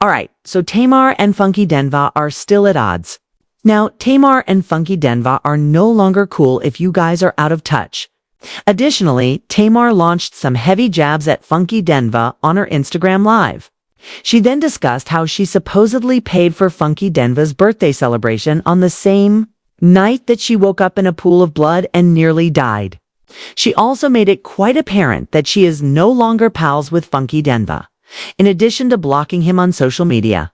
Alright, so Tamar and Funky Dineva are still at odds. Now, Tamar and Funky Dineva are no longer cool if you guys are out of touch. Additionally, Tamar launched some heavy jabs at Funky Dineva on her Instagram Live. She then discussed how she supposedly paid for Funky Dineva's birthday celebration on the same night that she woke up in a pool of blood and nearly died. She also made it quite apparent that she is no longer pals with Funky Dineva, in addition to blocking him on social media.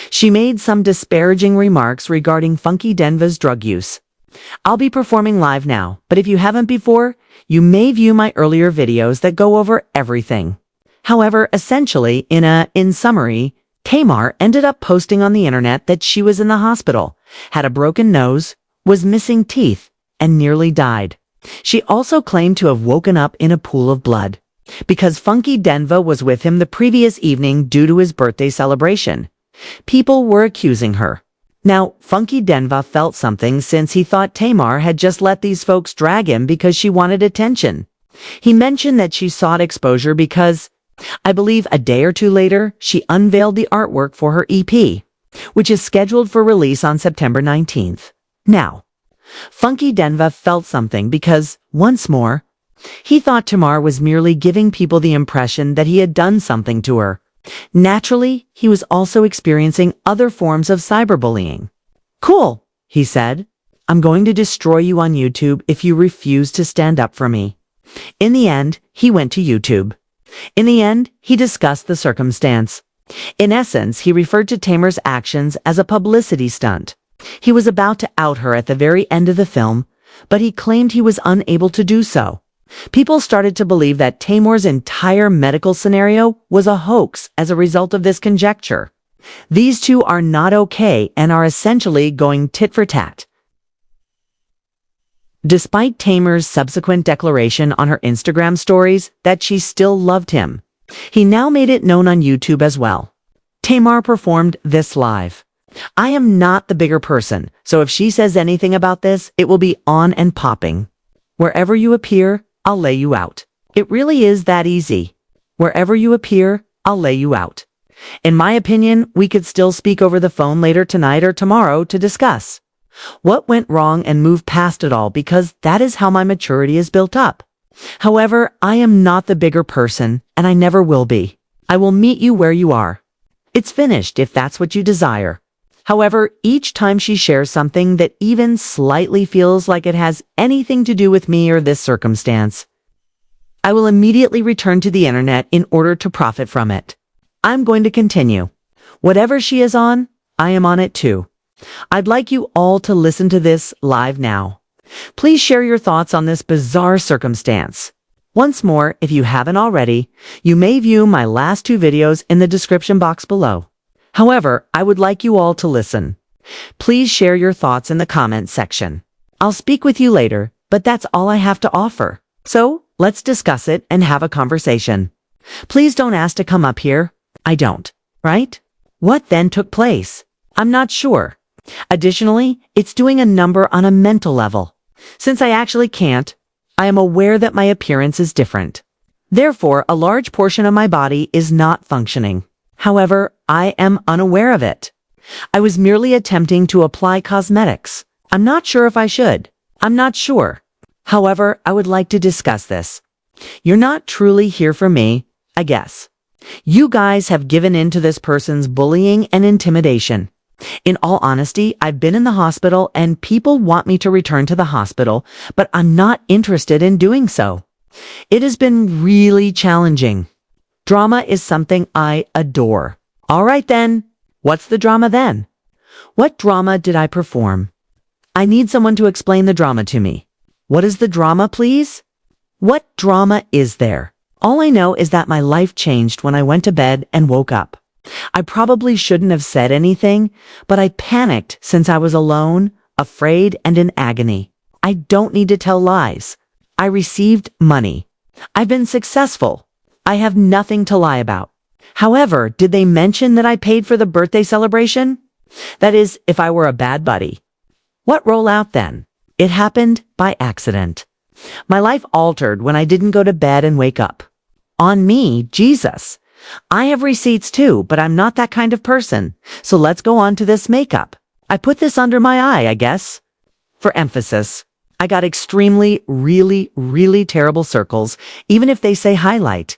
She made some disparaging remarks regarding Funky Dineva's drug use. I'll be performing live now, but if you haven't before, you may view my earlier videos that go over everything. However, essentially, in summary, Tamar ended up posting on the internet that she was in the hospital, had a broken nose, was missing teeth, and nearly died. She also claimed to have woken up in a pool of blood, because Funky Dineva was with him the previous evening due to his birthday celebration. People were accusing her. Now, Funky Dineva felt something since he thought Tamar had just let these folks drag him because she wanted attention. He mentioned that she sought exposure because, I believe a day or two later, she unveiled the artwork for her EP, which is scheduled for release on September 19th. Now, Funky Dineva felt something because, once more, he thought Tamar was merely giving people the impression that he had done something to her. Naturally, he was also experiencing other forms of cyberbullying. "Cool," he said. "I'm going to destroy you on YouTube if you refuse to stand up for me." In the end, he went to YouTube. In the end, he discussed the circumstance. In essence, he referred to Tamar's actions as a publicity stunt. He was about to out her at the very end of the film, but he claimed he was unable to do so. People started to believe that Tamar's entire medical scenario was a hoax as a result of this conjecture. These two are not okay and are essentially going tit for tat. Despite Tamar's subsequent declaration on her Instagram stories that she still loved him, he now made it known on YouTube as well. Tamar performed this live. "I am not the bigger person, so if she says anything about this, it will be on and popping. Wherever you appear, I'll lay you out. It really is that easy. Wherever you appear, I'll lay you out. In my opinion, we could still speak over the phone later tonight or tomorrow to discuss what went wrong and move past it all, because that is how my maturity is built up. However, I am not the bigger person, and I never will be. I will meet you where you are. It's finished if that's what you desire." However, each time she shares something that even slightly feels like it has anything to do with me or this circumstance, I will immediately return to the internet in order to profit from it. I'm going to continue. Whatever she is on, I am on it too. I'd like you all to listen to this live now. Please share your thoughts on this bizarre circumstance. Once more, if you haven't already, you may view my last two videos in the description box below. However, I would like you all to listen. Please share your thoughts in the comments section. I'll speak with you later, but that's all I have to offer. So, let's discuss it and have a conversation. Please don't ask to come up here. I don't, right? What then took place? I'm not sure. Additionally, it's doing a number on a mental level. Since I actually can't, I am aware that my appearance is different. Therefore, a large portion of my body is not functioning. However, I am unaware of it. I was merely attempting to apply cosmetics. I'm not sure if I should. I'm not sure. However, I would like to discuss this. You're not truly here for me, I guess. You guys have given in to this person's bullying and intimidation. In all honesty, I've been in the hospital and people want me to return to the hospital, but I'm not interested in doing so. It has been really challenging. Drama is something I adore. All right then. What's the drama then? What drama did I perform? I need someone to explain the drama to me. What is the drama, please? What drama is there? All I know is that my life changed when I went to bed and woke up. I probably shouldn't have said anything, but I panicked since I was alone, afraid, and in agony. I don't need to tell lies. I received money. I've been successful. I have nothing to lie about. However, did they mention that I paid for the birthday celebration? That is, if I were a bad buddy. What rollout then? It happened by accident. My life altered when I didn't go to bed and wake up. On me, Jesus. I have receipts too, but I'm not that kind of person. So let's go on to this makeup. I put this under my eye, I guess. For emphasis. I got extremely, really, really terrible circles, even if they say highlight.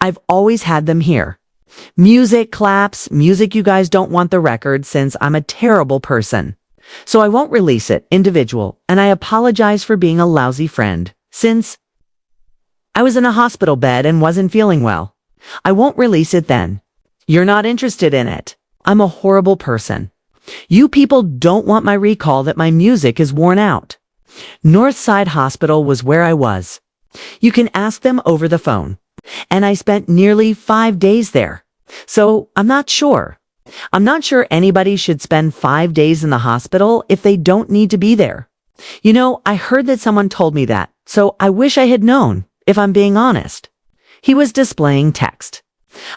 I've always had them here. Music, claps, music you guys don't want the record since I'm a terrible person. So I won't release it, individual, and I apologize for being a lousy friend, since I was in a hospital bed and wasn't feeling well. I won't release it then. You're not interested in it. I'm a horrible person. You people don't want my recall that my music is worn out. Northside Hospital was where I was. You can ask them over the phone. And I spent nearly 5 days there. So I'm not sure. I'm not sure anybody should spend 5 days in the hospital if they don't need to be there. You know, I heard that someone told me that, so I wish I had known, if I'm being honest. He was displaying text.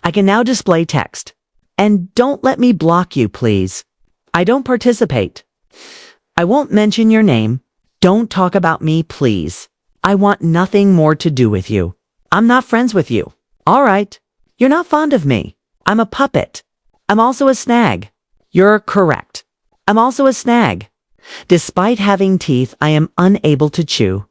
I can now display text. And don't let me block you, please. I don't participate. I won't mention your name. Don't talk about me, please. I want nothing more to do with you. I'm not friends with you. All right. You're not fond of me. I'm a puppet. I'm also a snag. You're correct. I'm also a snag. Despite having teeth, I am unable to chew.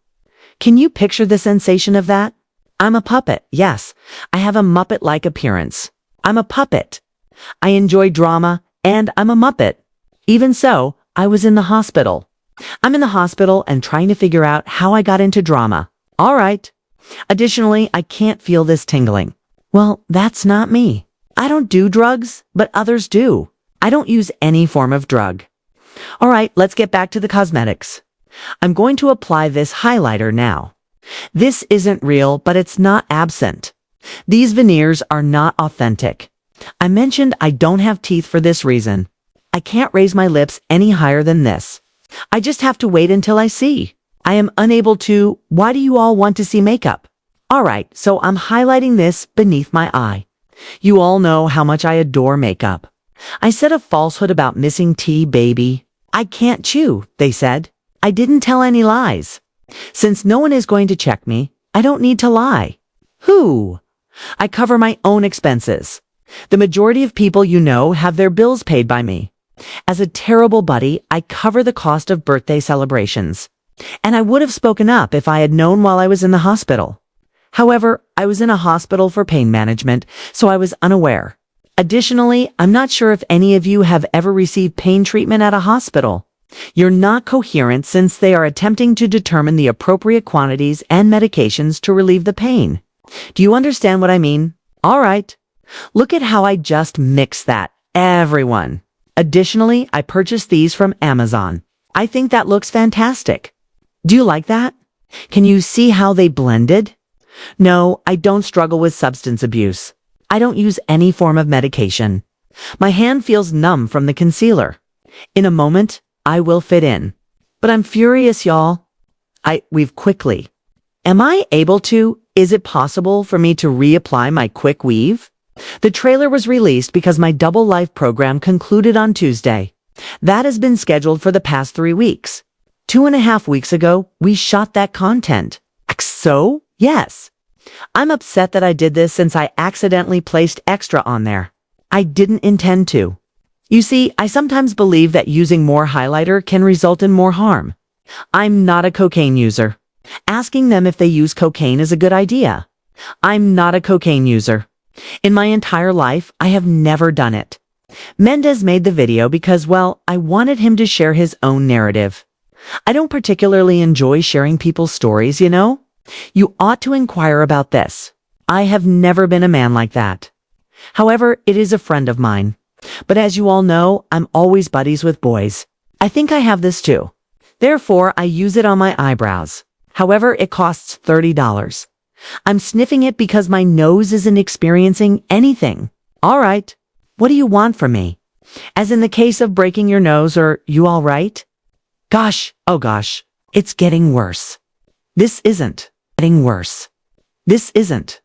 Can you picture the sensation of that? I'm a puppet, yes. I have a Muppet-like appearance. I'm a puppet. I enjoy drama, and I'm a Muppet. Even so, I was in the hospital. I'm in the hospital and trying to figure out how I got into drama. All right. Additionally, I can't feel this tingling. Well, that's not me. I don't do drugs, but others do. I don't use any form of drug. All right, let's get back to the cosmetics. I'm going to apply this highlighter now. This isn't real, but it's not absent. These veneers are not authentic. I mentioned I don't have teeth for this reason. I can't raise my lips any higher than this. I just have to wait until I see. I am unable to. Why do you all want to see makeup? All right, so I'm highlighting this beneath my eye. You all know how much I adore makeup. I said a falsehood about missing tea, baby. I can't chew, they said. I didn't tell any lies. Since no one is going to check me, I don't need to lie. Who? I cover my own expenses. The majority of people you know have their bills paid by me. As a terrible buddy, I cover the cost of birthday celebrations. And I would have spoken up if I had known while I was in the hospital. However, I was in a hospital for pain management, so I was unaware. Additionally, I'm not sure if any of you have ever received pain treatment at a hospital. You're not coherent since they are attempting to determine the appropriate quantities and medications to relieve the pain. Do you understand what I mean? All right. Look at how I just mixed that. Everyone. Additionally, I purchased these from Amazon. I think that looks fantastic. Do you like that? Can you see how they blended? No, I don't struggle with substance abuse. I don't use any form of medication. My hand feels numb from the concealer. In a moment, I will fit in. But I'm furious, y'all. Weave quickly. Am I able to? Is it possible for me to reapply my quick weave? The trailer was released because my Double Life program concluded on Tuesday. That has been scheduled for the past 3 weeks. 2.5 weeks ago, we shot that content. So, yes. I'm upset that I did this since I accidentally placed extra on there. I didn't intend to. You see, I sometimes believe that using more highlighter can result in more harm. I'm not a cocaine user. Asking them if they use cocaine is a good idea. I'm not a cocaine user. In my entire life, I have never done it. Mendez made the video because, well, I wanted him to share his own narrative. I don't particularly enjoy sharing people's stories, you know? You ought to inquire about this. I have never been a man like that. However, it is a friend of mine. But as you all know, I'm always buddies with boys. I think I have this too. Therefore, I use it on my eyebrows. However, it costs $30. I'm sniffing it because my nose isn't experiencing anything. All right. What do you want from me? As in the case of breaking your nose, or you all right? Gosh, oh gosh, it's getting worse. This isn't getting worse. This isn't.